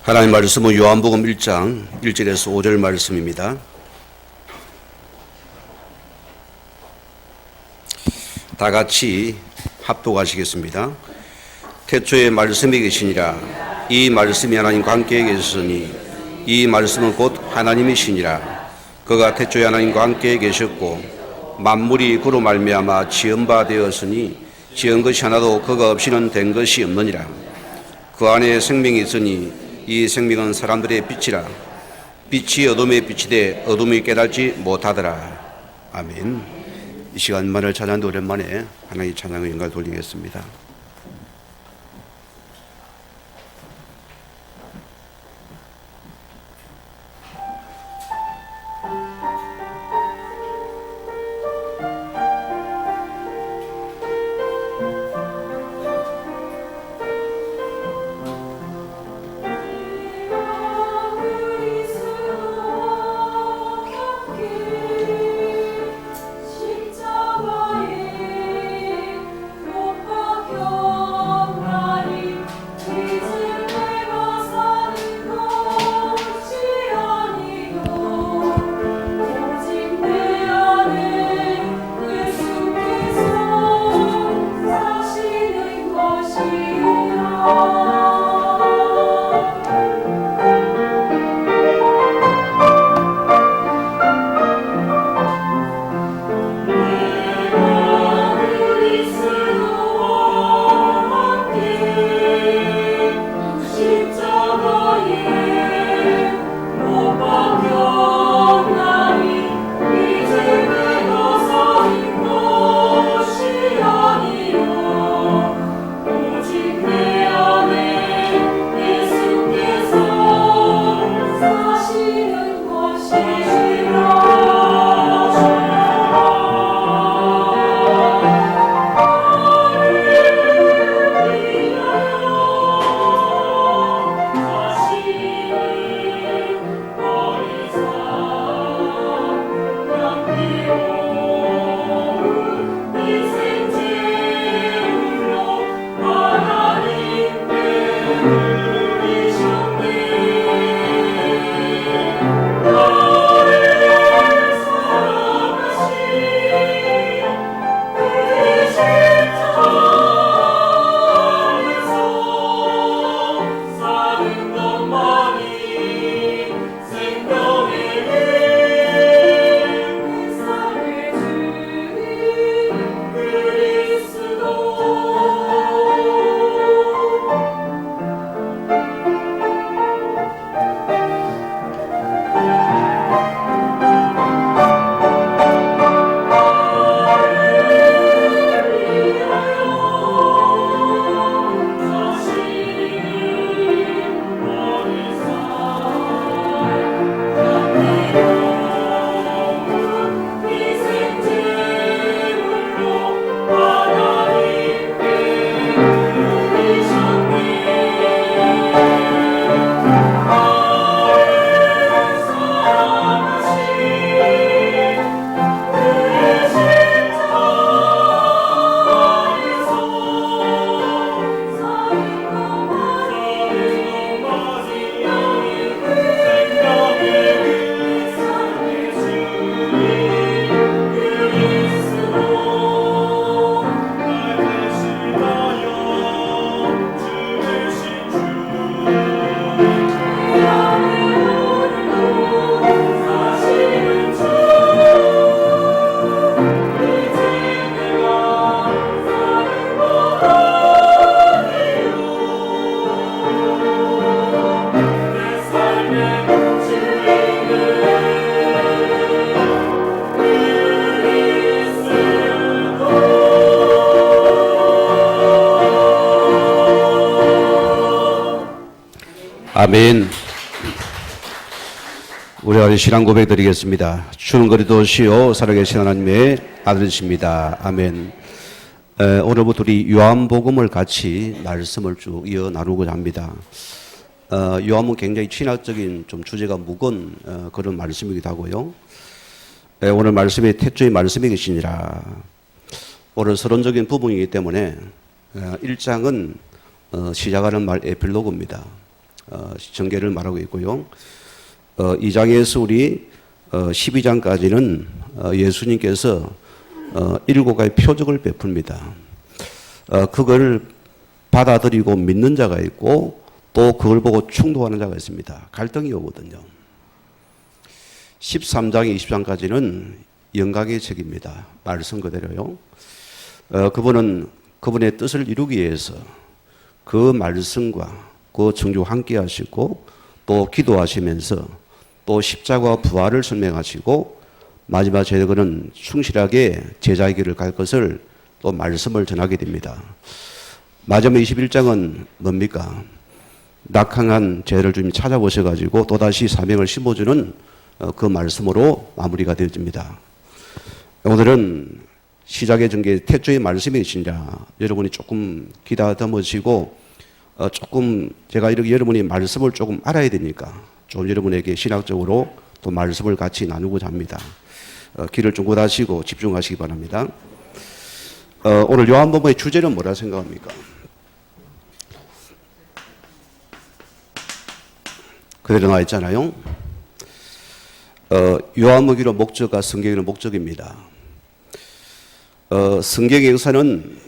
하나님 말씀은 요한복음 1장 1절에서 5절 말씀입니다. 다 같이 합독하시겠습니다. 태초에 말씀이 계시니라. 이 말씀이 하나님과 함께 계셨으니 이 말씀은 곧 하나님이시니라. 그가 태초에 하나님과 함께 계셨고 만물이 그로 말미암아 지은 바 되었으니 지은 것이 하나도 그가 없이는 된 것이 없느니라. 그 안에 생명이 있으니 이 생명은 사람들의 빛이라. 빛이 어둠에 비치되 어둠이 깨닫지 못하더라. 아멘. 이 시간만을 찬양도 오랜만에 하나님의 찬양의 영광을 돌리겠습니다. 아멘. 우리 아버지 신앙 고백 드리겠습니다. 주는 그리스도시요 살아계신 하나님의 아들이십니다. 아멘. 오늘부터 우리 요한복음을 같이 말씀을 쭉 이어 나누고자 합니다. 요한은 굉장히 신학적인 좀 주제가 무거운 그런 말씀이기도 하고요. 오늘 말씀이 태초의 말씀이 계시니라. 오늘 서론적인 부분이기 때문에 1장은 시작하는 말 에필로그입니다. 전개를 말하고 있고요. 2장에서 우리 12장까지는 예수님께서 7가지 표적을 베풉니다. 그걸 받아들이고 믿는 자가 있고 또 그걸 보고 충동하는 자가 있습니다. 갈등이 오거든요. 13장, 20장까지는 영광의 책입니다. 말씀 그대로요. 그분은 그분의 뜻을 이루기 위해서 그 말씀과 그 정주와 함께 하시고 또 기도하시면서 또 십자가와 부활을 설명하시고 마지막 제거는 충실하게 제자의 길을 갈 것을 또 말씀을 전하게 됩니다. 마지막 21장은 뭡니까? 낙항한 제자를 주님 찾아오셔가지고 또다시 사명을 심어주는 그 말씀으로 마무리가 되어집니다. 오늘은 시작의 전개 태초의 말씀이 있으니라 여러분이 조금 기다듬으시고 조금 제가 이렇게 여러분이 말씀을 조금 알아야 되니까 좀 여러분에게 신학적으로 또 말씀을 같이 나누고자 합니다. 귀를 좀 곧하시고 집중하시기 바랍니다. 오늘 요한복음의 주제는 뭐라 생각합니까? 그대로 나와 있잖아요. 요한복음의 목적과 성경의 목적입니다. 성경의 역사는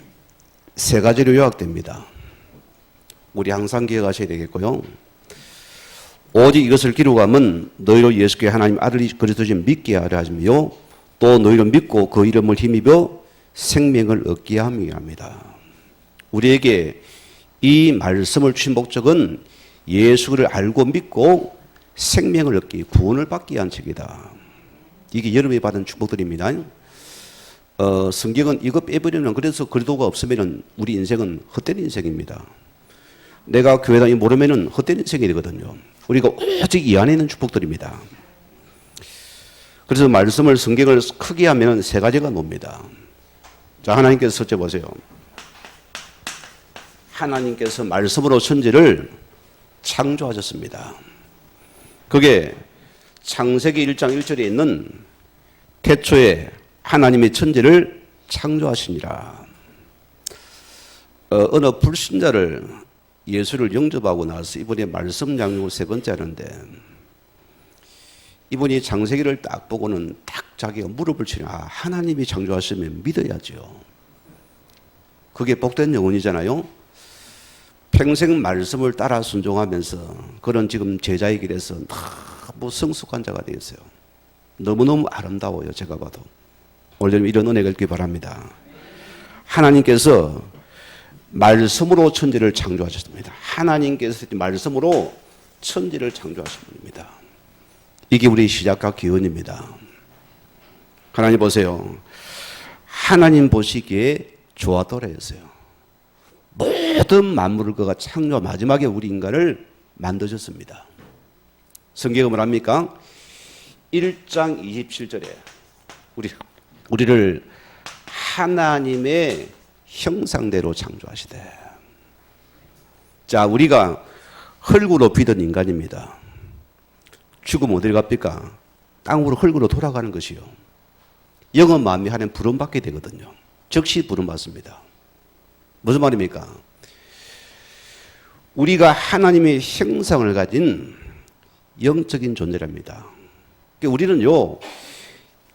세 가지로 요약됩니다. 우리 항상 기억하셔야 되겠고요. 오직 이것을 기록하면 너희로 예수께 하나님 아들 그리스도를 믿게 하려 하시며 또 너희로 믿고 그 이름을 힘입어 생명을 얻게 함이랍니다. 우리에게 이 말씀을 주신 목적은 예수를 알고 믿고 생명을 얻기, 구원을 받기 위한 책이다. 이게 여러분이 받은 축복들입니다. 성경은 이거 빼버리면 그래서 그리도가 없으면 우리 인생은 헛된 인생입니다. 내가 교회 다니기 모르면 헛된 인생이 되거든요. 우리가 오직 이 안에 있는 축복들입니다. 그래서 말씀을 성경을 크게 하면 세 가지가 놉니다. 자, 하나님께서 첫째 보세요. 하나님께서 말씀으로 천지를 창조하셨습니다. 그게 창세기 1장 1절에 있는 태초에 하나님의 천지를 창조하시니라. 어느 불신자를 예수를 영접하고 나서 이분이 말씀 양육 세 번째 하는데 이분이 창세기를 딱 보고는 딱 자기가 무릎을 치는 하나님이 창조하시면 믿어야죠. 그게 복된 영혼이잖아요. 평생 말씀을 따라 순종하면서 그런 지금 제자의 길에서 너무 성숙한 자가 되었어요. 너무너무 아름다워요. 제가 봐도. 오늘 이런 은혜가 있기 바랍니다. 하나님께서 말씀으로 천지를 창조하셨습니다. 하나님께서 말씀으로 천지를 창조하신 분입니다. 이게 우리 시작과 기원입니다. 하나님 보세요. 하나님 보시기에 좋았더라 했어요. 모든 만물을 그가 창조 마지막에 우리 인간을 만드셨습니다. 성경은 뭐랍니까? 1장 27절에 우리를 하나님의 형상대로 창조하시되. 자, 우리가 흙으로 비던 인간입니다. 죽으면 어디를 갑니까? 땅으로 흙으로 돌아가는 것이요. 영은 마음이 하나님 부름받게 되거든요. 즉시 부름받습니다. 무슨 말입니까? 우리가 하나님의 형상을 가진 영적인 존재랍니다. 우리는요,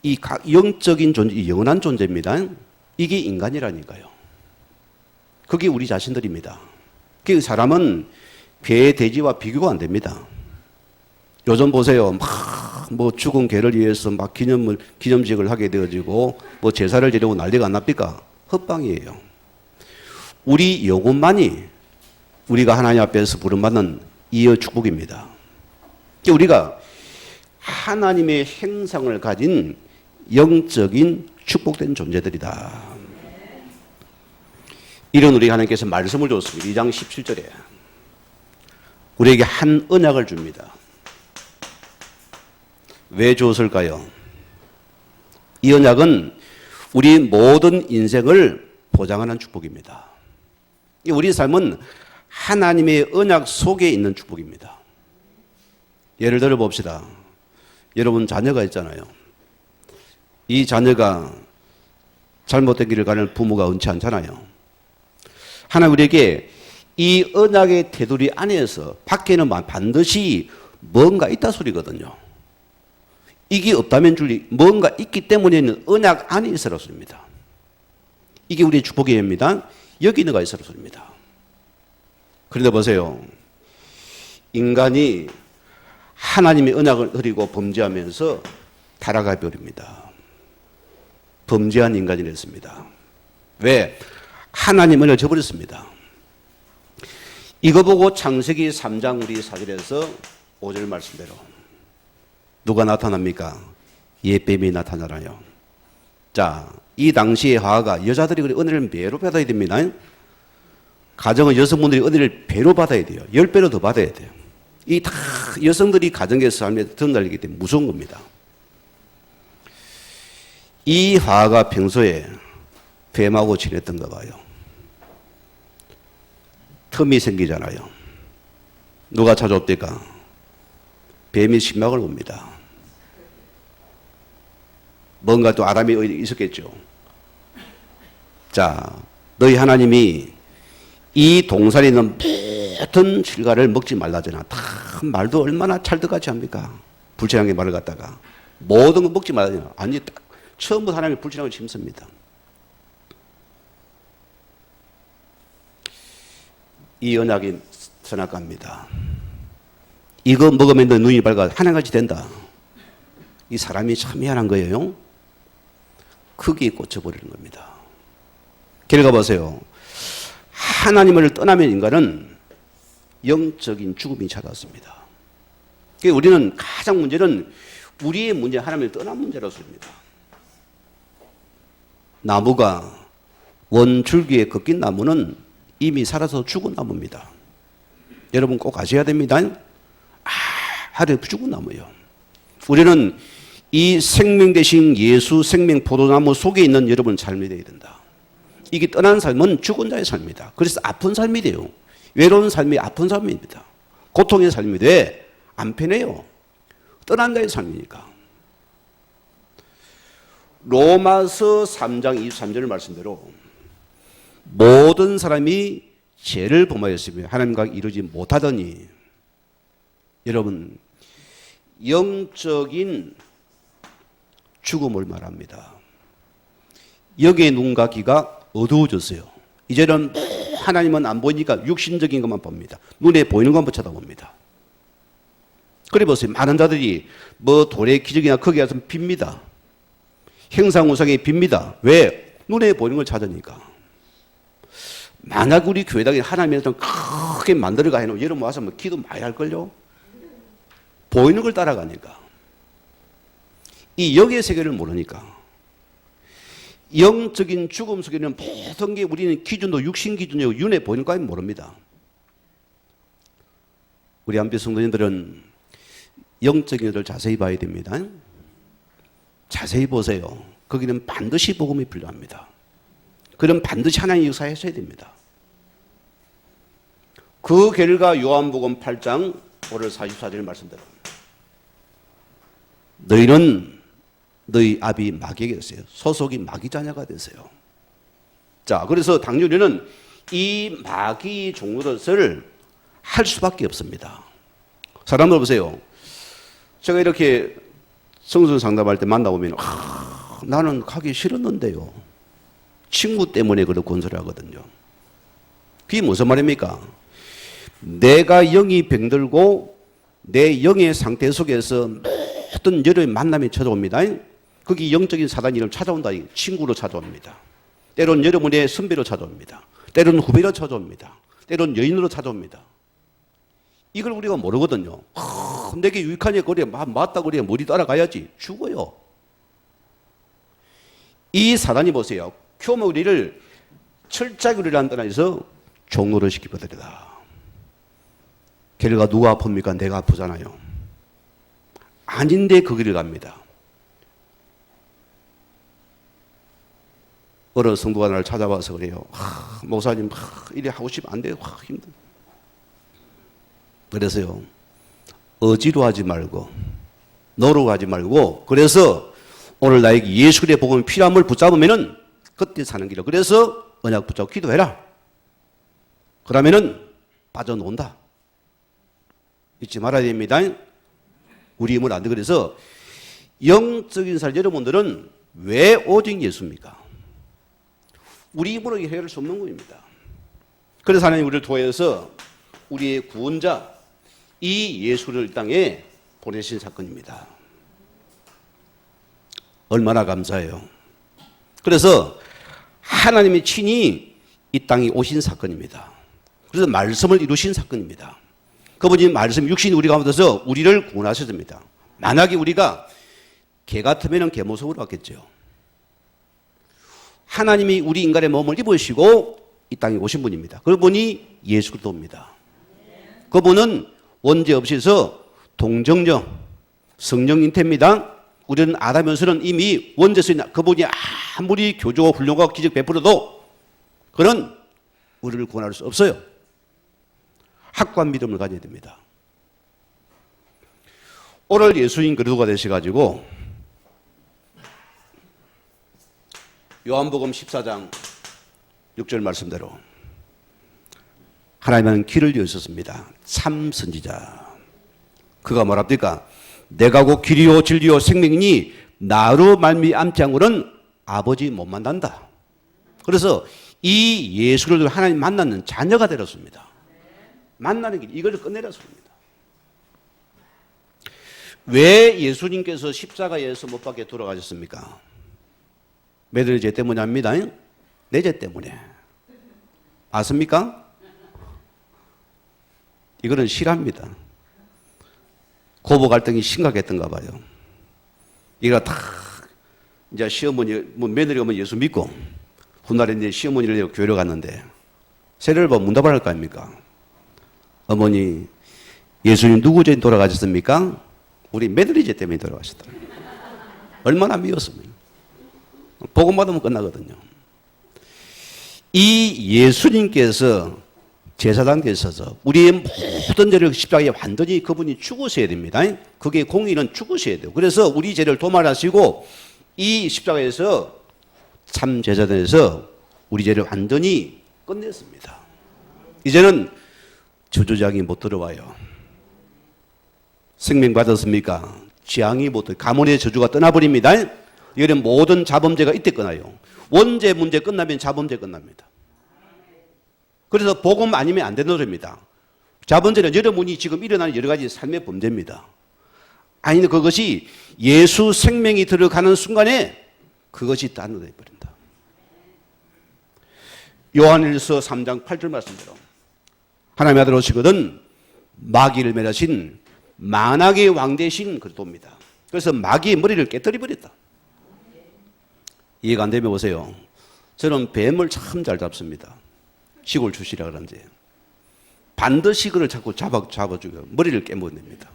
이 영적인 존재, 영원한 존재입니다. 이게 인간이라니까요. 그게 우리 자신들입니다. 그 사람은 개, 돼지와 비교가 안 됩니다. 요즘 보세요. 뭐 죽은 개를 위해서 막 기념식을 하게 되어지고 뭐 제사를 지내고 난리가 안 납니까? 헛방이에요. 우리 영혼만이 우리가 하나님 앞에서 부름받는 이의 축복입니다. 우리가 하나님의 형상을 가진 영적인 축복된 존재들이다. 이런 우리 하나님께서 말씀을 줬습니다. 2장 17절에 우리에게 한 언약을 줍니다. 왜 주었을까요? 이 언약은 우리 모든 인생을 보장하는 축복입니다. 우리 삶은 하나님의 언약 속에 있는 축복입니다. 예를 들어 봅시다. 여러분 자녀가 있잖아요. 이 자녀가 잘못된 길을 가는 부모가 은치 않잖아요. 하나님 우리에게 이 언약의 테두리 안에서 밖에는 반드시 뭔가 있다 소리거든요. 이게 없다면 줄리 뭔가 있기 때문에는 언약 안에 있으라 소리입니다. 이게 우리의 축복이입니다. 여기 있는 가 있으라 소리입니다. 그런데 보세요. 인간이 하나님의 언약을 어기고 범죄하면서 타락해 버립니다. 범죄한 인간이 됐습니다. 왜? 하나님 언약을 저버렸습니다. 이거 보고 창세기 3장 우리 4절에서 5절 말씀대로 누가 나타납니까? 옛뱀이 나타나라요. 자, 이 당시에 하와가 여자들이 은혜를 배로 받아야 됩니다. 가정은 여성분들이 은혜를 배로 받아야 돼요. 10배로 더 받아야 돼요. 이 다 여성들이 가정에서 삶에 드러나기 때문에 무서운 겁니다. 이 하와가 평소에 뱀하고 지냈던가 봐요. 틈이 생기잖아요. 누가 찾아옵니까? 뱀이 신막을 옵니다. 뭔가 또 아람이 있었겠죠. 자, 너희 하나님이 이 동산에 있는 모든 실과를 먹지 말라잖아. 다 말도 얼마나 찰떡같이 합니까? 불신앙의 말을 갖다가 모든 거 먹지 말라잖아. 아니, 딱 처음부터 하나님이 불신앙을 심습니다. 이 언약이 선악과입니다. 이거 먹으면 너 눈이 밝아 하나같이 된다. 이 사람이 참 미안한 거예요. 크게 꽂혀버리는 겁니다. 결과 보세요. 하나님을 떠나면 인간은 영적인 죽음이 찾아왔습니다. 그러니까 우리는 가장 문제는 우리의 문제, 하나님을 떠난 문제라서입니다. 나무가 원줄기에 꺾인 나무는 이미 살아서 죽은 나무입니다. 여러분 꼭 아셔야 됩니다. 하루에 죽은 나무예요. 우리는 이 생명 대신 예수 생명 포도나무 속에 있는 여러분 삶이 되어야 된다. 이게 떠난 삶은 죽은 자의 삶이다. 그래서 아픈 삶이 돼요. 외로운 삶이 아픈 삶입니다. 고통의 삶이 돼. 안 편해요. 떠난 자의 삶이니까. 로마서 3장 23절 말씀대로 모든 사람이 죄를 범하였으며 하나님과 이루지 못하더니 여러분 영적인 죽음을 말합니다. 여기에 눈과 귀가 어두워졌어요. 이제는 하나님은 안 보이니까 육신적인 것만 봅니다. 눈에 보이는 것만 쳐다봅니다. 그래 보세요. 많은 자들이 뭐 돌의 기적이나 크게 해서 빕니다. 행상우상에 빕니다. 왜? 눈에 보이는 걸 찾으니까. 만약 우리 교회당에 하나님의 좀 크게 만들어가 해놓으면 여러분 와서 뭐 기도 많이 할걸요? 보이는 걸 따라가니까. 이 영의 세계를 모르니까. 영적인 죽음 속에는 모든 게 우리는 기준도 육신 기준이고 눈에 보이는 거는 모릅니다. 우리 안비 성도님들은 영적인 것을 자세히 봐야 됩니다. 자세히 보세요. 거기는 반드시 복음이 필요합니다. 그럼 반드시 하나님의 역사에 하셔야 됩니다. 그 결과 요한복음 8장 5절 44절 말씀대로 너희는 너희 아비 마귀에게 있어요. 소속이 마귀 자녀가 되세요. 자, 그래서 당연히는 이 마귀 종노릇을 할 수밖에 없습니다. 사람들 보세요. 제가 이렇게 성전 상담할 때 만나보면 나는 가기 싫었는데요. 친구 때문에 그렇게 건설하거든요. 그게 무슨 말입니까? 내가 영이 병들고 내 영의 상태 속에서 어떤 여러 만남이 찾아옵니다. 거기 영적인 사단이 이를 찾아온다. 친구로 찾아옵니다. 때로는 여러분의 선배로 찾아옵니다. 때로는 후배로 찾아옵니다. 때로는 여인으로 찾아옵니다. 이걸 우리가 모르거든요. 내게 유익하냐 그래 맞다 그래 머리 따라가야지 죽어요. 이 사단이 보세요. 교묘 우리를 철저하게 우리를 한다해서 종로를 시키거든요. 결과 누가 아픕니까? 내가 아프잖아요. 아닌데 그 길을 갑니다. 어느 성도가 나를 찾아와서 그래요. 목사님 이래 하고 싶으면 안 돼요. 힘들어. 그래서요. 어지로 하지 말고 너로 하지 말고 그래서 오늘 나에게 예수 그리스도의 복음이 필요함을 붙잡으면은 그때 사는 길이야. 그래서 언약 붙잡고 기도해라. 그러면은 빠져놓는다. 잊지 말아야 됩니다. 우리 힘을 안 돼. 그래서 영적인 살 여러분들은 왜 오직 예수입니까? 우리 힘으로 해결할 수 없는 것입니다. 그래서 하나님 우리를 통해서 우리의 구원자 이 예수를 이 땅에 보내신 사건입니다. 얼마나 감사해요. 그래서 하나님이 친히 이 땅에 오신 사건입니다. 그래서 말씀을 이루신 사건입니다. 그분이 말씀 육신 우리 가운데서 우리를 구원하셨습니다. 만약에 우리가 개 같으면 개 모습으로 왔겠죠. 하나님이 우리 인간의 몸을 입으시고 이 땅에 오신 분입니다. 그분이 예수 그리스도입니다. 그분은 원죄 없이서 동정녀 성령 잉태입니다. 우리는 아담에서는 이미 원죄서 있나 그분이 아무리 교조와 훌륭하고 기적 베풀어도 그는 우리를 구원할 수 없어요. 확고한 믿음을 가져야 됩니다. 오늘 예수님 그리스도가 되셔가지고 요한복음 14장 6절 말씀대로 하나님은 길을 여셨습니다. 참 선지자. 그가 뭐랍니까? 내가 곧 길이요 진리요 생명이니 나로 말미암지 않고는 아버지 못 만난다. 그래서 이 예수를 하나님 만나는 자녀가 되었습니다. 만나는 길, 이걸 끝내렸습니다. 왜 예수님께서 십자가에서 못 박혀 돌아가셨습니까? 매들 죄 때문이 아닙니다. 내 죄 때문에. 아십니까? 이거는 실화입니다. 고부 갈등이 심각했던가 봐요. 이거 다 이제 시어머니, 며느리 오면 예수 믿고 훗날에 이제 시어머니를 교회로 갔는데 세례를 받으면 문답을 할 거 아닙니까? 어머니, 예수님 누구 죄 돌아가셨습니까? 우리 며느리 죄 때문에 돌아가셨다. 얼마나 미웠습니까? 복음 받으면 끝나거든요. 이 예수님께서 제사장 되셔서 우리의 모든 죄를 십자가에 완전히 그분이 죽으셔야 됩니다. 그게 공의는 죽으셔야 돼요. 그래서 우리 죄를 도말하시고 이 십자가에서 참 제사장에서 우리 죄를 완전히 끝냈습니다. 이제는 저주장이 못 들어와요. 생명 받았습니까? 재앙이 못 들어와요. 가문의 저주가 떠나버립니다. 이런 모든 자범죄가 이때 끝나요. 원죄 문제 끝나면 자범죄 끝납니다. 그래서 복음 아니면 안 되는 소리입니다. 자범죄는 여러분이 지금 일어나는 여러 가지 삶의 범죄입니다. 아니, 그것이 예수 생명이 들어가는 순간에 그것이 단어되어 버린다. 요한일서 3장 8절 말씀대로 하나님의 아들 오시거든 마귀를 멸하신 만악의 왕 되신 그리스도입니다. 그래서 마귀의 머리를 깨뜨려 버렸다. 이해가 안 되면 보세요. 저는 뱀을 참 잘 잡습니다. 시골 출신이라 그런지 반드시 그를 자꾸 잡아주고 머리를 깨물어냅니다.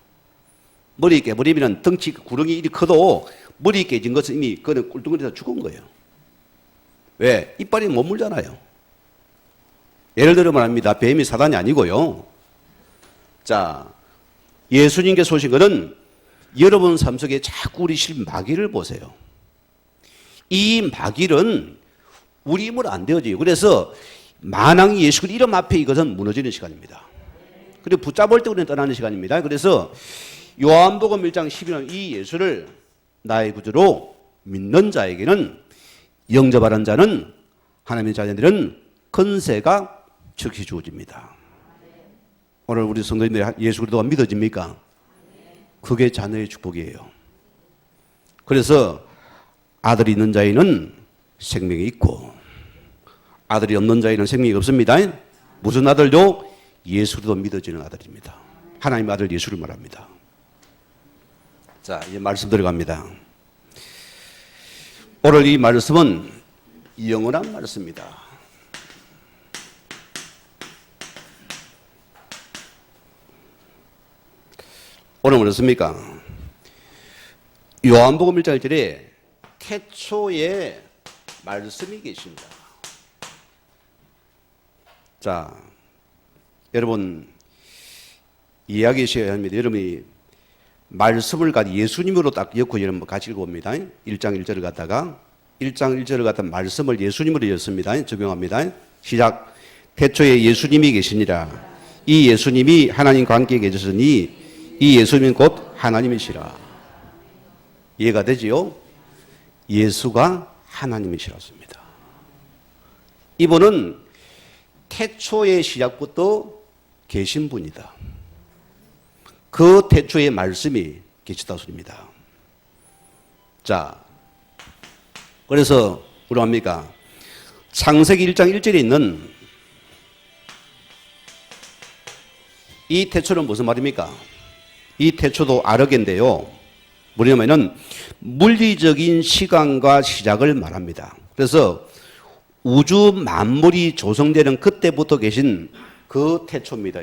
머리 깨버리면 덩치 구렁이 이리 커도 머리 깨진 것은 이미 그는 꿀뚱거리다 죽은 거예요. 왜? 이빨이 못 물잖아요. 예를 들어 말합니다. 뱀이 사단이 아니고요. 자, 예수님께서 오신 것은 여러분 삶 속에 자꾸 우리 실 마귀를 보세요. 이 마귀는 우리 힘으로 안 되어져요. 그래서 만왕이 예수 그리스도 이름 앞에 이것은 무너지는 시간입니다. 그리고 붙잡을 때 우리는 떠나는 시간입니다. 그래서 요한복음 1장 12절 이 예수를 나의 구주로 믿는 자에게는 영접하는 자는 하나님의 자녀들은 권세가 즉시 주어집니다. 오늘 우리 성도님들이 예수 그리스도가 믿어집니까? 그게 자녀의 축복이에요. 그래서 아들이 있는 자에는 생명이 있고 아들이 없는 자에는 생명이 없습니다. 무슨 아들도? 예수 그리스도 믿어지는 아들입니다. 하나님의 아들 예수를 말합니다. 자, 이제 말씀 들어갑니다. 오늘 이 말씀은 영원한 말씀입니다. 오늘 뭐였습니까? 요한복음 1장 1절에 태초에 말씀이 계십니다. 자, 여러분 이해하셔야 합니다. 여러분이 말씀을 예수님으로 딱 엮고 여러분 같이 읽어봅니다. 1장 1절을 갖다가 1장 1절을 갖다 말씀을 예수님으로 였습니다. 적용합니다. 시작. 태초에 예수님이 계시니라. 이 예수님이 하나님 관계에 계셨으니 이 예수님은 곧 하나님이시라. 이해가 되지요? 예수가 하나님이시라습니다. 이분은 태초의 시작부터 계신 분이다. 그 태초의 말씀이 계시다 소리입니다. 자, 그래서 우리 합니까? 창세기 1장 1절에 있는 이 태초는 무슨 말입니까? 이 태초도 아르게인데요. 뭐냐면은 물리적인 시간과 시작을 말합니다. 그래서 우주 만물이 조성되는 그때부터 계신 그 태초입니다.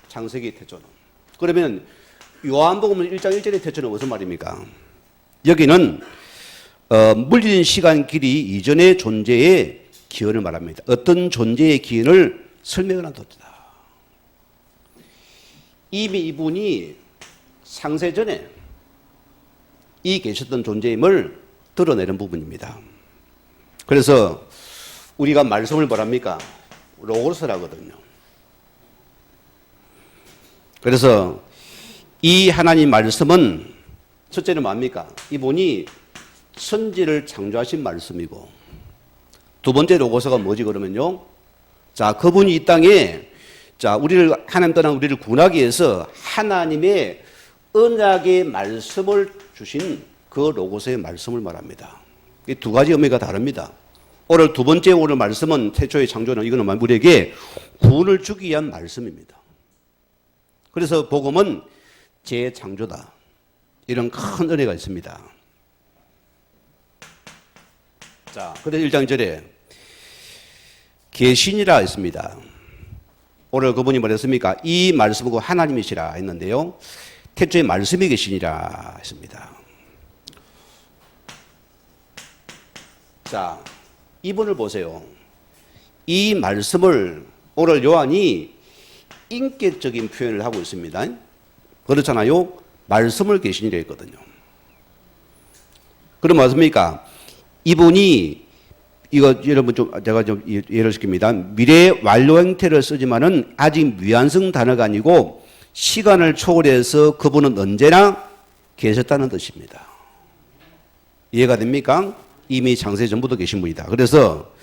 창세기 태초는. 그러면 요한복음 1장 1절의 태초는 무슨 말입니까? 여기는 물리적인 시간 길이 이전의 존재의 기원을 말합니다. 어떤 존재의 기원을 설명하는 도다. 이미 이분이 창세 전에 이 계셨던 존재임을 드러내는 부분입니다. 그래서 우리가 말씀을 뭐랍니까? 로고스라거든요. 그래서 이 하나님 말씀은 첫째는 뭡니까? 이분이 천지를 창조하신 말씀이고, 두 번째 로고스가 뭐지 그러면요? 자, 그분이 이 땅에 하나님 떠난 우리를 구원하기 위해서 하나님의 언약의 말씀을 주신 그 로고스의 말씀을 말합니다. 이 두 가지 의미가 다릅니다. 오늘 두 번째 오늘 말씀은 태초의 창조는 이거는 우리에게 구원을 주기 위한 말씀입니다. 그래서 복음은 재창조다. 이런 큰 은혜가 있습니다. 자, 그래서 1장 1절에 계신이라 했습니다. 오늘 그분이 뭐랬습니까? 이 말씀은 하나님이시라 했는데요. 태초에 말씀이 계시니라 했습니다. 자, 이분을 보세요. 이 말씀을 오늘 요한이 인격적인 표현을 하고 있습니다. 그렇잖아요. 말씀을 계시니라 했거든요. 그럼 맞습니까? 이분이 이거 여러분 제가 예를 시킵니다. 미래 완료 형태를 쓰지만은 아직 미완성 단어가 아니고 시간을 초월해서 그분은 언제나 계셨다는 뜻입니다. 이해가 됩니까? 이미 창세 전부터 계신 분이다. 그래서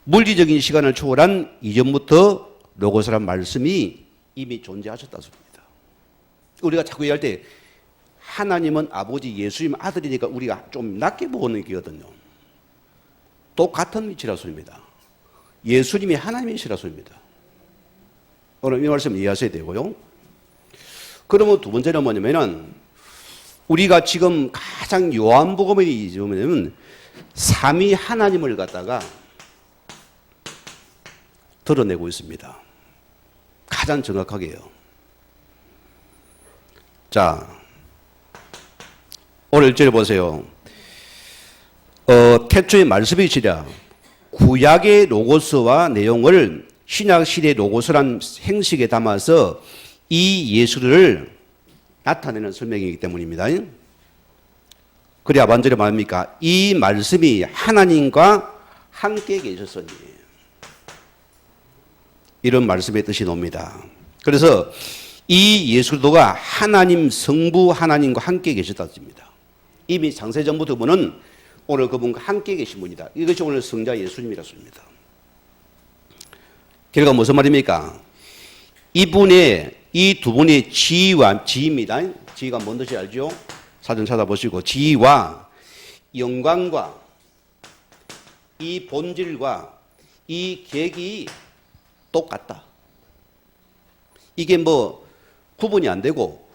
물리적인 시간을 초월한 이전부터 로고스란 말씀이 이미 존재하셨다 소리입니다. 우리가 자꾸 얘기할 때 하나님은 아버지, 예수님 아들이니까 우리가 좀 낮게 보는 거거든요. 똑같은 위치라 소리입니다. 예수님이 하나님이시라 소리입니다. 오늘 이 말씀 이해하셔야 되고요. 그러면 두 번째는 뭐냐면은 우리가 지금 가장 요한복음에 뭐냐면 삼위 하나님을 갖다가 드러내고 있습니다. 가장 정확하게요. 자, 오늘 1절에 보세요. 태초의 말씀이시라. 구약의 로고스와 내용을 신약시대의 로고스란 행식에 담아서 이 예수를 나타내는 설명이기 때문입니다. 그래야 반절에 말합니까? 이 말씀이 하나님과 함께 계셨으니. 이런 말씀의 뜻이 나옵니다. 그래서 이 예수도가 하나님 성부 하나님과 함께 계셨다는 뜻입니다. 이미 창세 전부터 그분은 오늘 그분과 함께 계신 분이다. 이것이 오늘 성자 예수님이라고 합니다. 결과 무슨 말입니까? 이분의 이 두 분의 지위와 지위입니다. 지위가 뭔 뜻인지 알죠? 사전 찾아보시고 지위와 영광과 이 본질과 이 계획이 똑같다. 이게 뭐 구분이 안 되고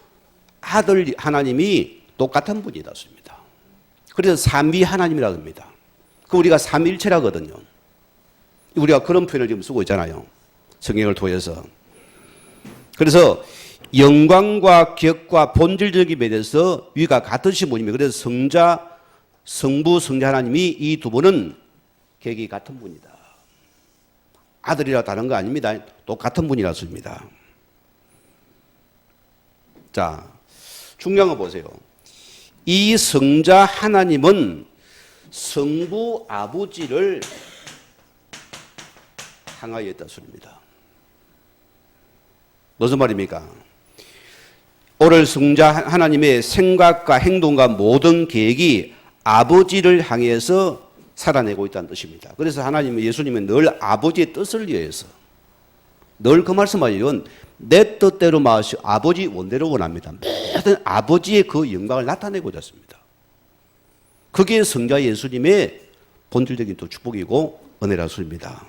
아들 하나님이 똑같은 분이다. 그래서 삼위 하나님이라고 합니다. 그 우리가 삼일체라거든요. 우리가 그런 표현을 지금 쓰고 있잖아요. 성경을 통해서. 그래서 영광과 기억과 본질적인 면에서 위가 같으신 분입니다. 그래서 성자, 성부, 성자 하나님이 이 두 분은 계획이 같은 분이다. 아들이라 다른 거 아닙니다. 똑같은 분이라서입니다. 자, 중요한 거 보세요. 이 성자 하나님은 성부 아버지를 향하여 했다 소리입니다. 무슨 말입니까? 오늘 성자 하나님의 생각과 행동과 모든 계획이 아버지를 향해서 살아내고 있다는 뜻입니다. 그래서 하나님은 예수님은 늘 아버지의 뜻을 위해서 늘 그 말씀하시건 내 뜻대로 마시 아버지 원대로 원합니다. 매번 아버지의 그 영광을 나타내고자 했습니다. 그게 성자 예수님의 본질적인 또 축복이고 은혜라 소리입니다.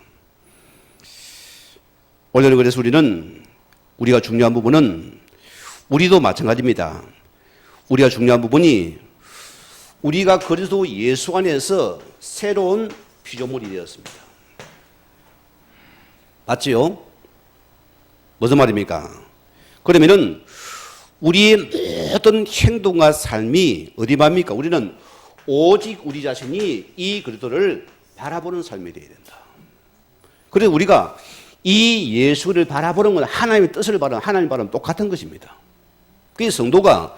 오늘은 그래서 우리가 중요한 부분은 우리도 마찬가지입니다. 우리가 중요한 부분이 우리가 그리스도 예수 안에서 새로운 피조물이 되었습니다. 맞지요? 무슨 말입니까? 그러면은 우리의 모든 행동과 삶이 어디 맙니까? 우리는 오직 우리 자신이 이 그리스도를 바라보는 삶이 되어야 된다. 그래서 우리가 이 예수를 바라보는 건 하나님의 뜻을 바라보는 하나님 바라보는 똑같은 것입니다. 그래서 성도가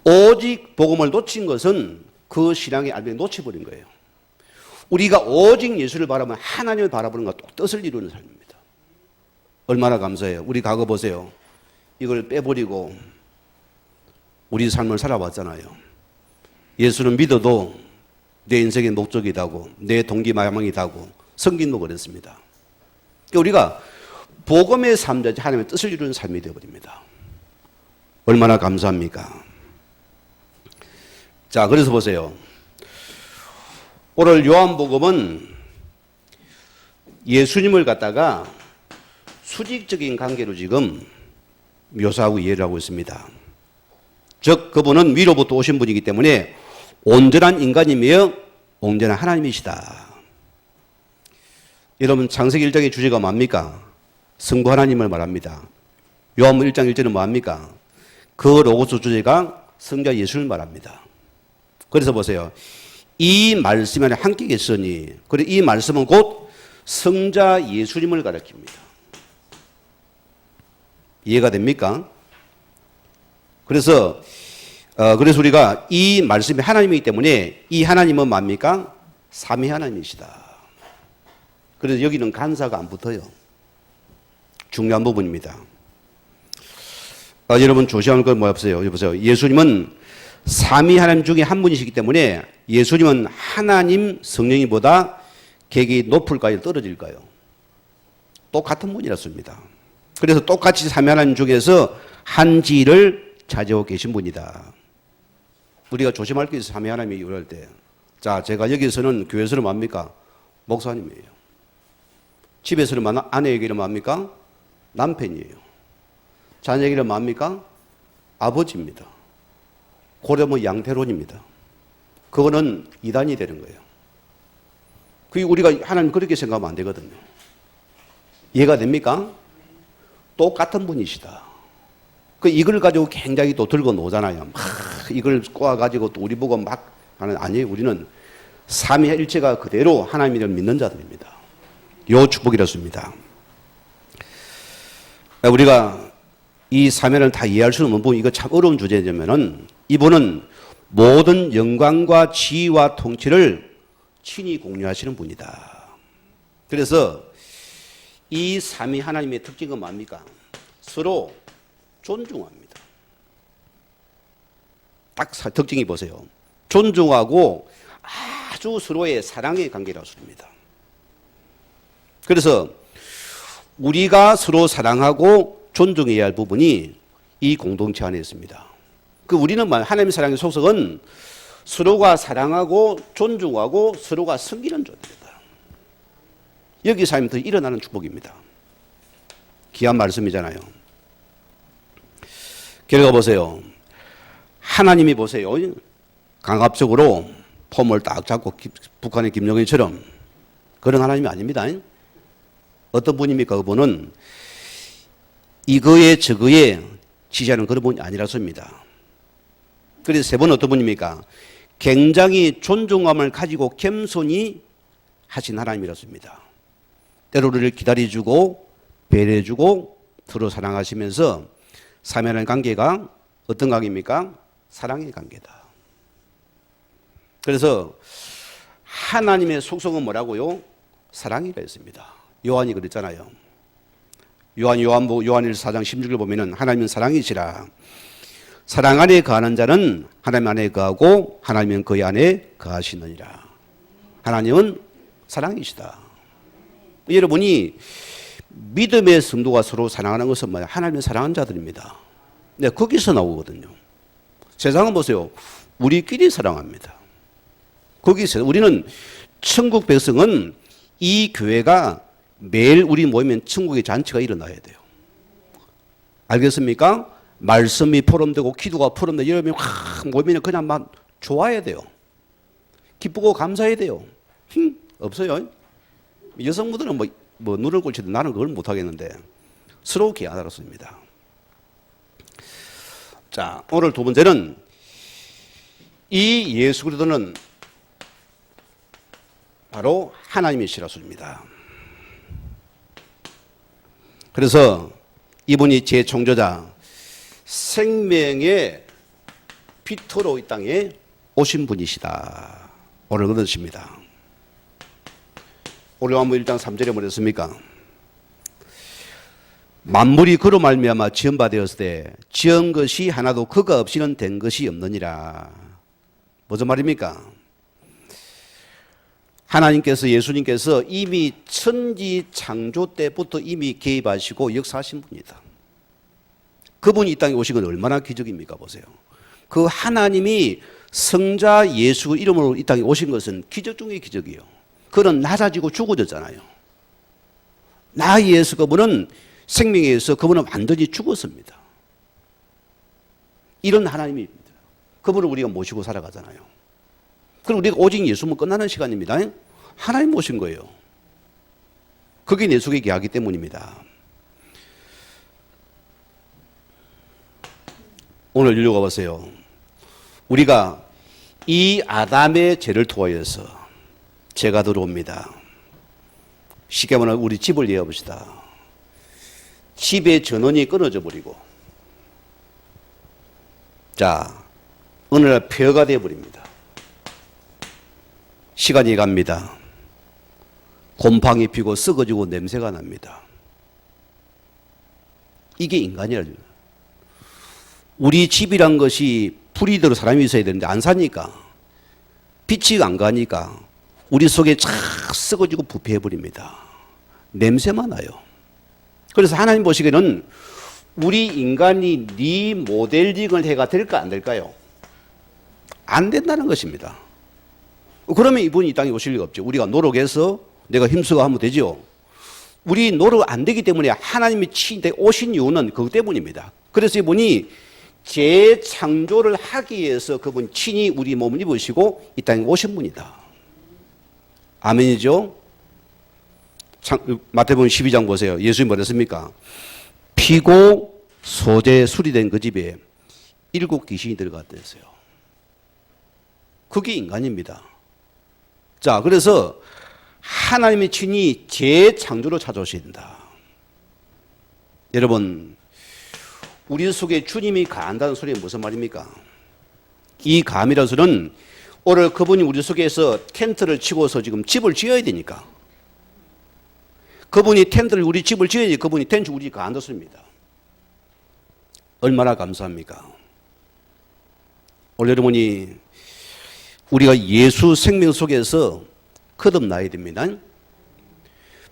오직 복음을 놓친 것은 그 신앙의 알맹이를 놓쳐버린 거예요. 우리가 오직 예수를 바라보면 하나님을 바라보는 것과 뜻을 이루는 삶입니다. 얼마나 감사해요. 우리 과거 보세요. 이걸 빼버리고 우리 삶을 살아왔잖아요. 예수는 믿어도 내 인생의 목적이다고 내 동기마망이다고 성긴도 그랬습니다. 우리가 복음의 삶자 하나님의 뜻을 이루는 삶이 되어버립니다. 얼마나 감사합니까? 자, 그래서 보세요. 오늘 요한복음은 예수님을 갖다가 수직적인 관계로 지금 묘사하고 이해를 하고 있습니다. 즉 그분은 위로부터 오신 분이기 때문에 온전한 인간이며 온전한 하나님이시다. 여러분 창세기 1장의 주제가 뭡니까? 성부 하나님을 말합니다. 요한복음 1장 1절은 뭐합니까? 그 로고스 주제가 성자 예수를 말합니다. 그래서 보세요. 이 말씀 안에 함께 계시니 그리고 이 말씀은 곧 성자 예수님을 가리킵니다. 이해가 됩니까? 그래서 우리가 이 말씀이 하나님이기 때문에 이 하나님은 뭡니까? 삼위 하나님이시다. 그래서 여기는 간사가 안 붙어요. 중요한 부분입니다. 여러분 조심할 건 뭐였어요? 보세요. 예수님은 삼위 하나님 중에 한 분이시기 때문에 예수님은 하나님 성령님보다 객이 높을까요? 떨어질까요? 똑같은 분이었습니다. 그래서 똑같이 삼위 하나님 중에서 한 지위를 차지하고 계신 분이다. 우리가 조심할 게 있어요. 삼위 하나님이 이럴 때. 자, 제가 여기서는 교회에서는 뭡니까? 목사님이에요. 집에서는 아내에게는 뭡니까? 남편이에요. 자녀에게는 뭡니까? 아버지입니다. 고려면 양태론입니다. 그거는 이단이 되는 거예요. 그게 우리가 하나님 그렇게 생각하면 안 되거든요. 이해가 됩니까? 똑같은 분이시다. 이걸 가지고 굉장히 또 들고 노잖아요. 막 이걸 꼬아가지고 또 우리 보고 막 하는, 아니에요. 우리는 삼위일체가 그대로 하나님을 믿는 자들입니다. 요 축복이었습니다. 우리가 이 사면을 다 이해할 수는 없는 부분, 이거 참 어려운 주제냐면은 이분은 모든 영광과 지위와 통치를 친히 공유하시는 분이다. 그래서 이 삼위 하나님의 특징은 뭡니까? 서로 존중합니다. 딱 특징이 보세요. 존중하고 아주 서로의 사랑의 관계라고 합니다. 그래서 우리가 서로 사랑하고 존중해야 할 부분이 이 공동체 안에 있습니다. 우리는 하나님의 사랑의 속성은 서로가 사랑하고 존중하고 서로가 섬기는 존재다. 여기서 하면서 일어나는 축복입니다. 귀한 말씀이잖아요. 결과 보세요. 하나님이 보세요. 강압적으로 폼을 딱 잡고 북한의 김정일처럼 그런 하나님이 아닙니다. 어떤 분입니까? 그분은 이거에 저거에 지지하는 그런 분이 아니라서입니다. 그래서 세 번은 어떤 분입니까? 굉장히 존중감을 가지고 겸손히 하신 하나님이었습니다. 때로를 기다려주고 배려해주고 서로 사랑하시면서 삼위하나님 관계가 어떤 관계입니까? 사랑의 관계다. 그래서 하나님의 속성은 뭐라고요? 사랑이라 했습니다. 요한이 그랬잖아요. 요한일 4장 16절 보면은 하나님은 사랑이시라. 사랑 안에 거하는 자는 하나님 안에 거하고 하나님은 그의 안에 거하시느니라. 하나님은 사랑이시다. 여러분이 믿음의 성도가 서로 사랑하는 것은 뭐야? 하나님을 사랑하는 자들입니다. 네, 거기서 나오거든요. 세상은 보세요. 우리끼리 사랑합니다. 거기서 우리는 천국 백성은 이 교회가 매일 우리 모이면 천국의 잔치가 일어나야 돼요. 알겠습니까? 말씀이 포럼되고 기도가 포럼되고 여러분이 확 모이면 그냥 막 좋아야 돼요. 기쁘고 감사해야 돼요. 없어요. 여성분들은 뭐 눈을 꼴치도 나는 그걸 못하겠는데 서로 기하다렇습니다. 자, 오늘 두 번째는 이 예수 그리스도는 바로 하나님이시라서입니다. 그래서 이분이 제 창조자 생명의 피토로 이 땅에 오신 분이시다. 오늘 그러십니다. 오늘 요한복음 1장 3절에 뭐랬습니까? 만물이 그로 말미암아 지은 바 되었을 때 지은 것이 하나도 그가 없이는 된 것이 없느니라. 무슨 말입니까? 하나님께서 예수님께서 이미 천지 창조 때부터 이미 개입하시고 역사하신 분이다. 그분이 이 땅에 오신 건 얼마나 기적입니까? 보세요. 그 하나님이 성자 예수 이름으로 이 땅에 오신 것은 기적 중의 기적이에요. 그는 낮아지고 죽어졌잖아요. 나 예수 그분은 생명에 의해서 그분은 완전히 죽었습니다. 이런 하나님입니다. 그분을 우리가 모시고 살아가잖아요. 그럼 우리가 오직 예수만 끝나는 시간입니다. 하나님 모신 거예요. 그게 내 속에 계하기 때문입니다. 오늘 읽어가 보세요. 우리가 이 아담의 죄를 통하여서 죄가 들어옵니다. 쉽게 말하면 우리 집을 이해해 봅시다. 집의 전원이 끊어져 버리고 자, 어느 날 폐허가 되어 버립니다. 시간이 갑니다. 곰팡이 피고 썩어지고 냄새가 납니다. 이게 인간이라죠. 우리 집이란 것이 불이 들어 사람이 있어야 되는데 안 사니까 빛이 안 가니까 우리 속에 착 썩어지고 부패해버립니다. 냄새만 나요. 그래서 하나님 보시기에는 우리 인간이 리모델링을 해가 될까 안 될까요? 안 된다는 것입니다. 그러면 이분이 이 땅에 오실 리가 없죠. 우리가 노력해서 내가 힘쓰고 하면 되죠. 우리 노력 안 되기 때문에 하나님이 오신 이유는 그것 때문입니다. 그래서 이분이 재창조를 하기 위해서 그분 친히 우리 몸을 입으시고 이 땅에 오신 분이다. 아멘이죠? 마태복음 12장 보세요. 예수님이 뭐랬습니까? 피고 소재 수리된 그 집에 7 귀신이 들어갔댔어요. 그게 인간입니다. 자, 그래서 하나님의 친히 재창조로 찾아오신다. 여러분, 우리 속에 주님이 가한다는 소리는 무슨 말입니까? 이 감이라는 소리는 오늘 그분이 우리 속에서 텐트를 치고서 지금 집을 지어야 되니까 그분이 텐트를 우리 집을 지어야지 그분이 텐트 우리 가한다는 소리입니다. 얼마나 감사합니까? 오늘 여러분이 우리가 예수 생명 속에서 거듭나야 됩니다.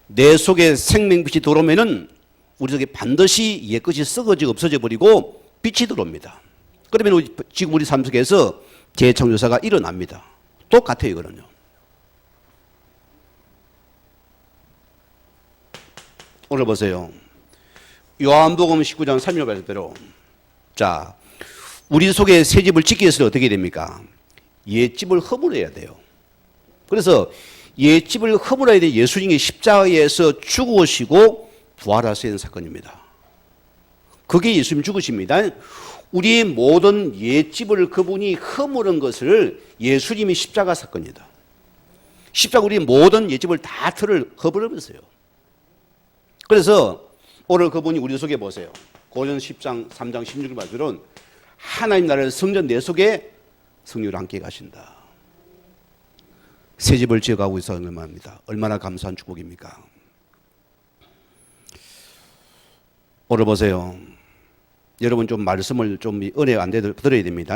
내 속에 생명빛이 들어오면은 우리 속에 반드시 옛것이 썩어지고 없어져 버리고 빛이 들어옵니다. 그러면 지금 우리 삶 속에서 재창조사가 일어납니다. 똑같아요, 이거는요. 오늘 보세요. 요한복음 19장 3절 말씀대로 자, 우리 속에 새 집을 짓기 위해서는 어떻게 됩니까? 옛집을 허물어야 돼요. 그래서 옛집을 허물어야 돼 예수님이 십자가에서 죽으시고 부활하시는 사건입니다. 그게 예수님 죽으십니다. 우리의 모든 옛집을 그분이 허물은 것을 예수님이 십자가 사건이다. 십자가 우리 모든 옛집을 다 틀을 허물으면서요. 그래서 오늘 그분이 우리 속에 보세요. 고전 10장 3장 16절 말씀은 하나님 나라의 성전 내 속에 성령으로 함께 가신다. 새 집을 지어가고 있어서 얼마나 감사한 축복입니까? 오늘 보세요. 여러분 좀 말씀을 좀 은혜가 안 돼도 들어야 됩니다.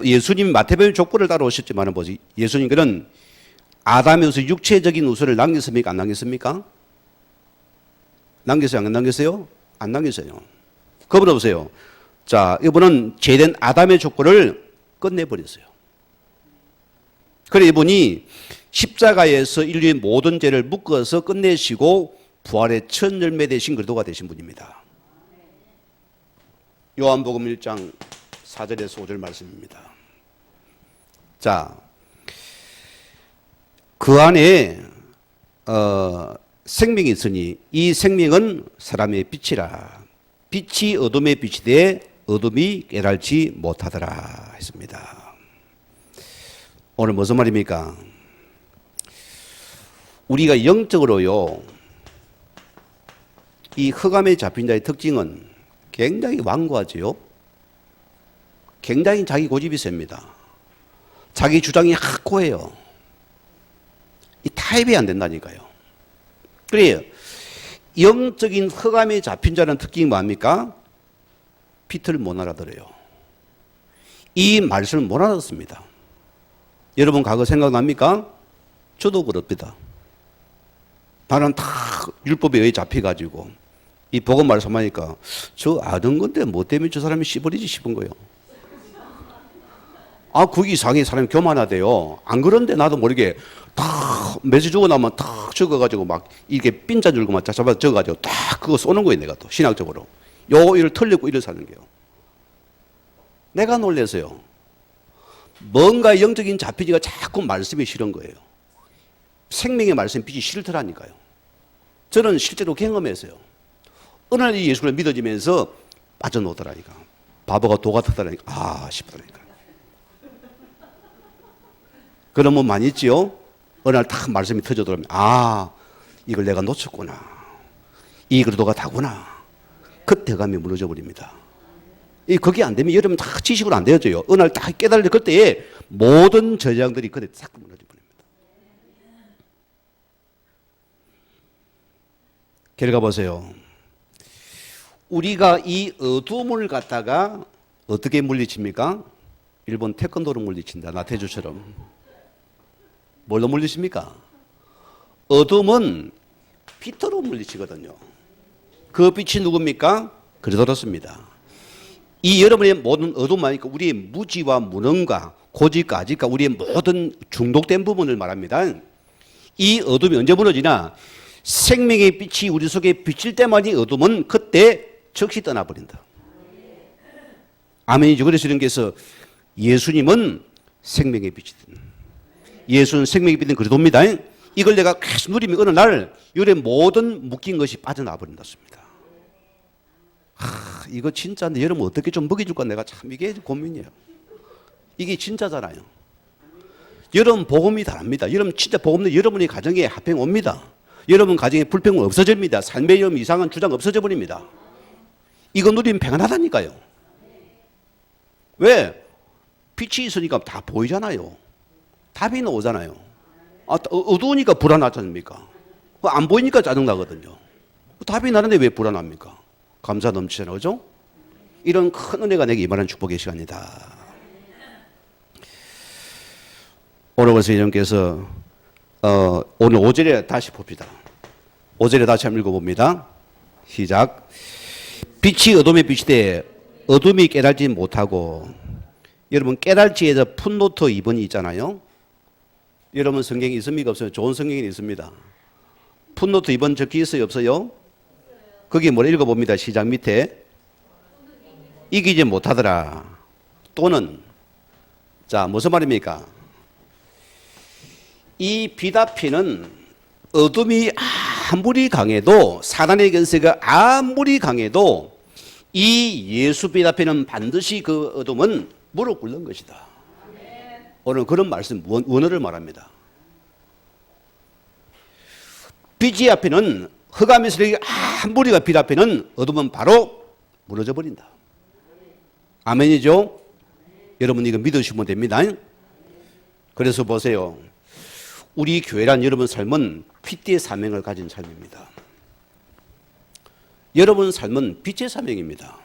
예수님이 마태복음 족보를 따라오셨지만 뭐지? 예수님께는 아담에서 육체적인 우선을 남겼습니까? 안 남겼습니까? 남겼어요? 안 남겼어요? 안 남겼어요. 그분은 보세요. 자, 이분은 죄된 아담의 족보를 끝내버렸어요. 그래 이분이 십자가에서 인류의 모든 죄를 묶어서 끝내시고 부활의 첫 열매 되신 그리스도가 되신 분입니다. 요한복음 1장 4절에서 5절 말씀입니다. 자, 그 안에 생명이 있으니 이 생명은 사람의 빛이라. 빛이 어둠에 빛이 돼 어둠이 깨달지 못하더라 했습니다. 오늘 무슨 말입니까? 우리가 영적으로요, 이 흑암에 잡힌 자의 특징은 굉장히 완고하지요. 굉장히 자기 고집이 셉니다. 자기 주장이 확고해요. 이 타협이 안 된다니까요. 그래요. 영적인 흑암에 잡힌 자는 특징이 뭡니까? 빛을 못 알아들어요. 이 말씀을 못 알아듣습니다. 여러분 과거 생각납니까? 저도 그럽니다. 나는 다 율법에 의해 잡혀가지고 이 복음 말씀하니까 저 아는 건데 뭐 때문에 저 사람이 씨버리지 싶은 거예요. 아, 그 이상의 사람이 교만하대요. 안 그런데 나도 모르게 다 매주 주고 나면 탁 적어가지고 막 이게 핀자 줄고 막 잡아 적어가지고 딱 그거 쏘는 거예요. 내가 또 신학적으로 이를 털려고 이를 사는 게요. 내가 놀래서요. 뭔가 영적인 자피지가 자꾸 말씀이 싫은 거예요. 생명의 말씀 빛이 싫더라니까요. 저는 실제로 경험했어요. 어느 날 예수를 믿어지면서 빠져놓더라니까. 바보가 도 같았다니까. 아, 싶더라니까. 그런 분 많이 있지요? 어느 날 딱 말씀이 터져 들어오면, 아, 이걸 내가 놓쳤구나. 이 그리스도가 다구나. 그때 감이 무너져 버립니다. 그게 안 되면 여러분 다 지식으로 안 되어져요. 어느 날 딱 깨달을 그때에 모든 저장들이 그때 싹 무너져 버립니다. 결과 보세요. 우리가 이 어둠을 갖다가 어떻게 물리칩니까? 일본 태권도로 물리친다. 나태주처럼. 뭘로 물리칩니까? 어둠은 빛으로 물리치거든요. 그 빛이 누굽니까? 그리스도였습니다. 이 여러분의 모든 어둠이니까 우리의 무지와 무능과 고집까지가 우리의 모든 중독된 부분을 말합니다. 이 어둠이 언제 무너지나 생명의 빛이 우리 속에 비칠 때만 이 어둠은 그때 즉시 떠나버린다. 아멘이죠. 그래서 이런 게서 예수님은 생명의 빛이든 예수는 생명의 빛은 그리스도입니다. 이걸 내가 계속 누리면 어느 날 이의 모든 묶인 것이 빠져나와 버린다습니다. 이거 진짜인데 여러분 어떻게 좀 먹여줄까 내가 참 이게 고민이에요. 이게 진짜잖아요. 여러분 복음이 다릅니다. 여러분 진짜 복음은 여러분의 가정에 화평 옵니다. 여러분 가정에 불평은 없어집니다. 삶의 이상한 주장 없어져 버립니다. 이거 누리면 평안하다니까요. 왜? 빛이 있으니까 다 보이잖아요. 답이 나오잖아요. 어두우니까 불안하지 않습니까? 안 보이니까 짜증나거든요. 답이 나는데 왜 불안합니까? 감사 넘치잖아요. 그죠? 이런 큰 은혜가 내게 임하는 축복의 시간이다. 오늘 벌써 여러분께서 오늘 5절에 다시 봅시다. 5절에 다시 한번 읽어봅니다. 시작. 빛이 어둠에 빛이 돼 어둠이 깨달지 못하고. 여러분 깨달지에서 풋노트 2번이 있잖아요. 여러분 성경이 있습니까? 없어요? 좋은 성경이 있습니다. 풋노트 2번 적혀 있어요? 없어요? 거기 뭐라 읽어봅니다. 시작 밑에 이기지 못하더라. 또는 자 무슨 말입니까? 이 빛 앞에는 어둠이 아무리 강해도 사단의 권세가 아무리 강해도 이 예수 빛 앞에는 반드시 그 어둠은 무릎 꿇는 것이다. 오늘 그런 말씀 원어를 말합니다. 빛이 앞에는 흑암의 세력이 아무리가 빛 앞에는 어둠은 바로 무너져 버린다. 아멘이죠? 여러분 이거 믿으시면 됩니다. 그래서 보세요. 우리 교회란 여러분 삶은 핏대의 사명을 가진 삶입니다. 여러분 삶은 빛의 사명입니다.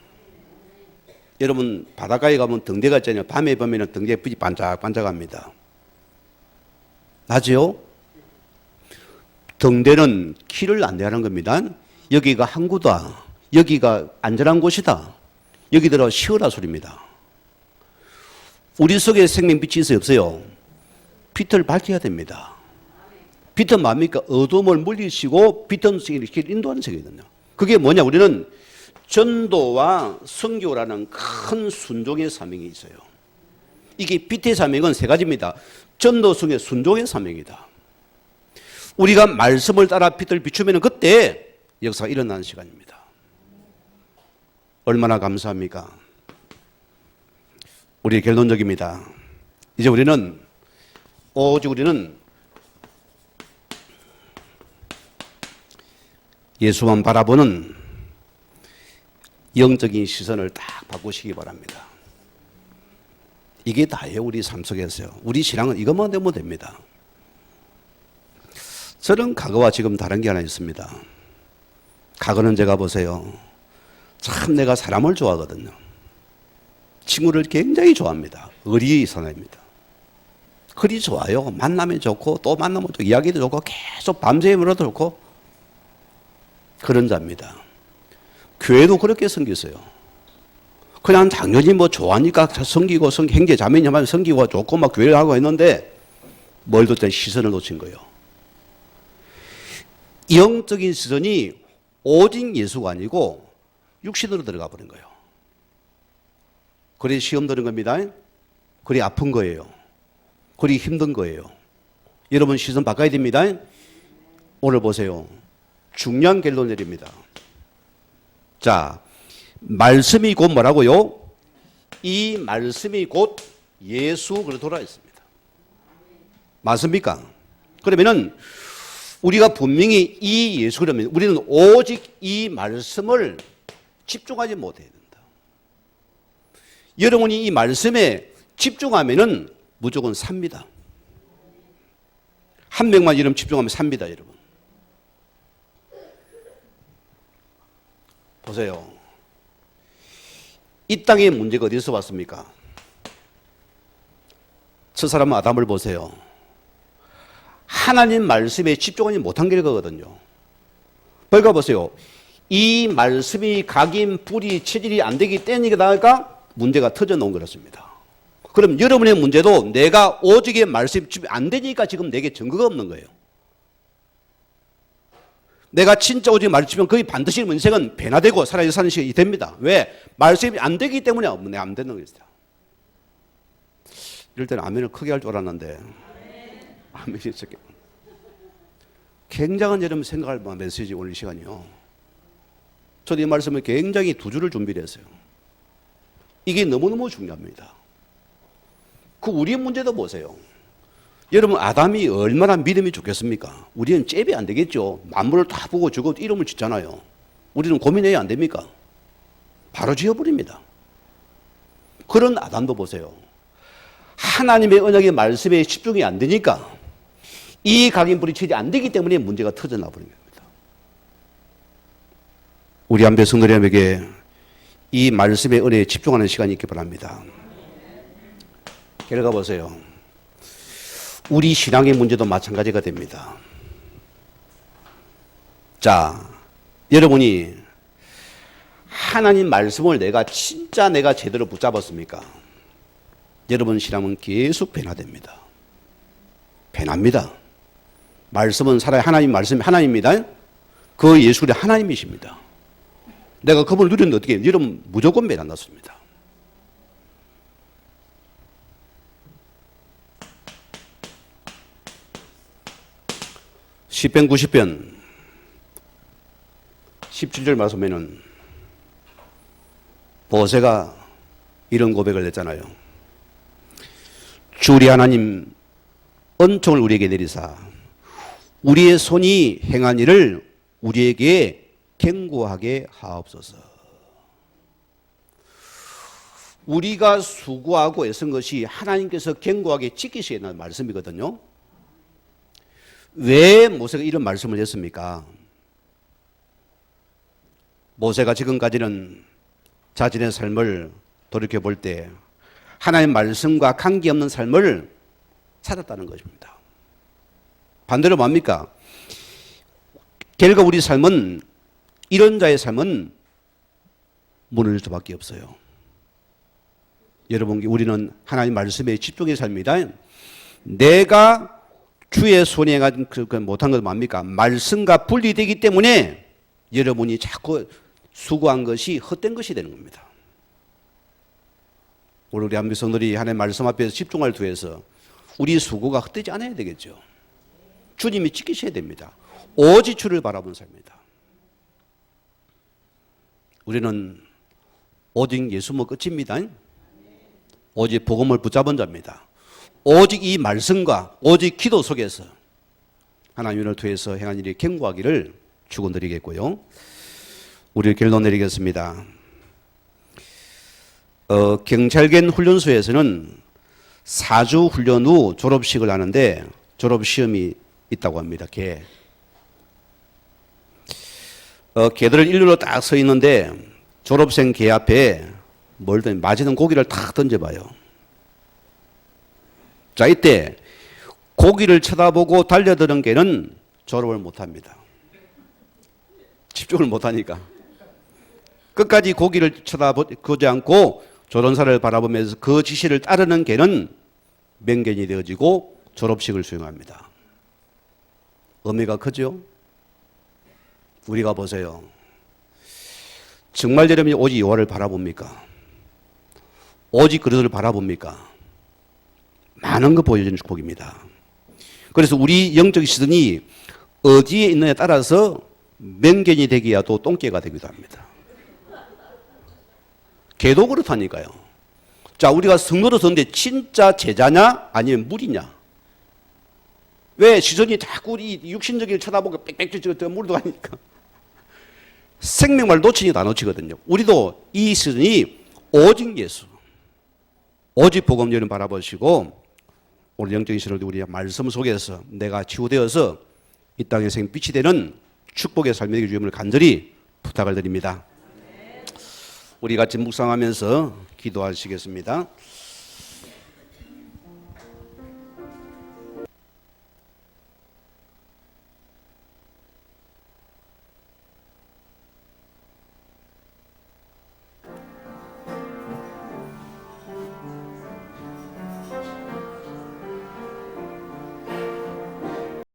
여러분 바닷가에 가면 등대가 있잖아요. 밤에 보면 등대에 빛이 반짝반짝합니다. 맞죠? 등대는 길을 안내하는 겁니다. 여기가 항구다. 여기가 안전한 곳이다. 여기 들어 쉬어라 소리입니다. 우리 속에 생명빛이 있어요, 없어요? 빛을 밝혀야 됩니다. 빛은 뭡니까? 어둠을 물리치고 빛은 길 인도하는 세계거든요. 그게 뭐냐? 우리는 전도와 선교라는 큰 순종의 사명이 있어요. 이게 빛의 사명은 세 가지입니다. 전도, 선교, 순종의 사명이다. 우리가 말씀을 따라 빛을 비추면 그때 역사가 일어나는 시간입니다. 얼마나 감사합니까? 우리 결론적입니다. 이제 우리는 예수만 바라보는 영적인 시선을 딱 바꾸시기 바랍니다. 이게 다예요, 우리 삶 속에서요. 우리 신앙은 이것만 되면 됩니다. 저는 과거와 지금 다른 게 하나 있습니다. 과거는 제가 보세요. 참 내가 사람을 좋아하거든요. 친구를 굉장히 좋아합니다. 의리 사나입니다. 그리 좋아요. 만나면 좋고 또 만나면 또 이야기도 좋고 계속 밤새면서도 좋고 그런 자입니다. 교회도 그렇게 섬겼어요. 그냥 당연히 뭐 좋아하니까 섬기고 형제 자매냐면 섬기고 좋고 막 교회를 하고 했는데 뭘 놓친 시선을 놓친 거예요. 영적인 시선이 오직 예수가 아니고 육신으로 들어가 버린 거예요. 그래 시험 드는 겁니다. 그래 아픈 거예요. 그래 힘든 거예요. 여러분 시선 바꿔야 됩니다. 오늘 보세요. 중요한 결론 내립니다. 자, 말씀이 곧 뭐라고요? 이 말씀이 곧 예수 그리스도라 했습니다. 맞습니까? 그러면은 우리가 분명히 이 예수 그러면 우리는 오직 이 말씀을 집중하지 못해야 된다. 여러분이 이 말씀에 집중하면은 무조건 삽니다. 한 명만 이름 집중하면 삽니다, 여러분. 보세요. 이 땅의 문제가 어디서 왔습니까? 저 사람은 아담을 보세요. 하나님 말씀에 집중하지 못한 결과거든요. 그러니까 보세요. 이 말씀이 각인, 뿌리, 체질이 안 되기 때문이니까 문제가 터져 놓은 그렇습니다. 그럼 여러분의 문제도 내가 오직의 말씀이 안 되니까 지금 내게 증거가 없는 거예요. 내가 진짜 오직 말씀이면 거의 반드시 인생은 변화되고 살아서 사는 시간이 됩니다. 왜? 말씀이 안 되기 때문에 안 되는 거예요. 이럴 때는 아멘을 크게 할 줄 알았는데 아멘이 있었게 굉장한 여러분 생각할 만한 메시지 오늘 이 시간이요. 저도 이 말씀을 굉장히 두 줄을 준비를 했어요. 이게 너무너무 중요합니다. 그 우리의 문제도 보세요. 여러분 아담이 얼마나 믿음이 좋겠습니까? 우리는 잽이 안 되겠죠. 만물을 다 보고 적어도 이름을 짓잖아요. 우리는 고민해야 안 됩니까? 바로 지어버립니다. 그런 아담도 보세요. 하나님의 언약의 말씀에 집중이 안 되니까 이 각인 뿌리치지 안 되기 때문에 문제가 터져나 버린 겁니다. 우리 한배 성도님에게 이 말씀의 은혜에 집중하는 시간이 있기 바랍니다. 결과 보세요. 우리 신앙의 문제도 마찬가지가 됩니다. 자, 여러분이 하나님 말씀을 진짜 내가 제대로 붙잡았습니까? 여러분 신앙은 계속 변화됩니다. 변합니다. 말씀은 살아야 하나님 말씀이 하나님입니다. 그 예수가 하나님이십니다. 내가 그분을 누렸는데 어떻게 해요? 여러분 무조건 변화났습니다. 시편 90편 17절 말씀에는 보세가 이런 고백을 했잖아요. 주 우리 하나님 은총을 우리에게 내리사 우리의 손이 행한 일을 우리에게 경고하게 하옵소서. 우리가 수고하고 애쓴 것이 하나님께서 경고하게 지키시겠다는 말씀이거든요. 왜 모세가 이런 말씀을 했습니까? 모세가 지금까지는 자신의 삶을 돌이켜볼 때 하나님의 말씀과 관계없는 삶을 살았다는 것입니다. 반대로 뭡니까? 결국 우리 삶은, 이런 자의 삶은 무너질 수밖에 없어요. 여러분, 우리는 하나님 말씀에 집중의 삶이다. 내가 주의 손에 못한 것은 뭡니까? 말씀과 분리되기 때문에 여러분이 자꾸 수고한 것이 헛된 것이 되는 겁니다. 우리 한국 성도들이 하나님의 말씀 앞에서 집중할 두에서 우리 수고가 헛되지 않아야 되겠죠. 주님이 지키셔야 됩니다. 오직 주를 바라본 삶이다. 우리는 오직 예수만 끝입니다. 오직 복음을 붙잡은 자입니다. 오직 이 말씀과 오직 기도 속에서 하나님을 통해서 행한 일이 견고하기를 축원드리겠고요. 우리 결론 내리겠습니다. 경찰관 훈련소에서는 4주 훈련 후 졸업식을 하는데 졸업시험이 있다고 합니다. 개들을 일렬로 딱 서 있는데 졸업생 개 앞에 맞이는 고기를 탁 던져봐요. 자, 이때 고기를 쳐다보고 달려드는 개는 졸업을 못합니다. 집중을 못하니까. 끝까지 고기를 쳐다보지 않고 조련사를 바라보면서 그 지시를 따르는 개는 명견이 되어지고 졸업식을 수행합니다. 의미가 크죠? 우리가 보세요. 정말 여러분이 오직 여호와를 바라봅니까? 오직 그들을 바라봅니까? 많은 거 보여주는 축복입니다. 그래서 우리 영적 시선이 어디에 있느냐에 따라서 명견이 되기야 또 똥개가 되기도 합니다. 개도 그렇다니까요. 자, 우리가 성도로 서는데 진짜 제자냐 아니면 무리냐? 왜 시선이 자꾸 우리 육신적인 쳐다보고 빽빽 물도 가니까 생명말 놓치니 다 놓치거든요. 우리도 이 시선이 오직 예수, 오직 복음 여러분 바라보시고 오늘 영적인 시선을 우리 말씀 속에서 내가 치유되어서 이 땅의 생빛이 되는 축복의 삶의 주임을 간절히 부탁을 드립니다. 우리 같이 묵상하면서 기도하시겠습니다.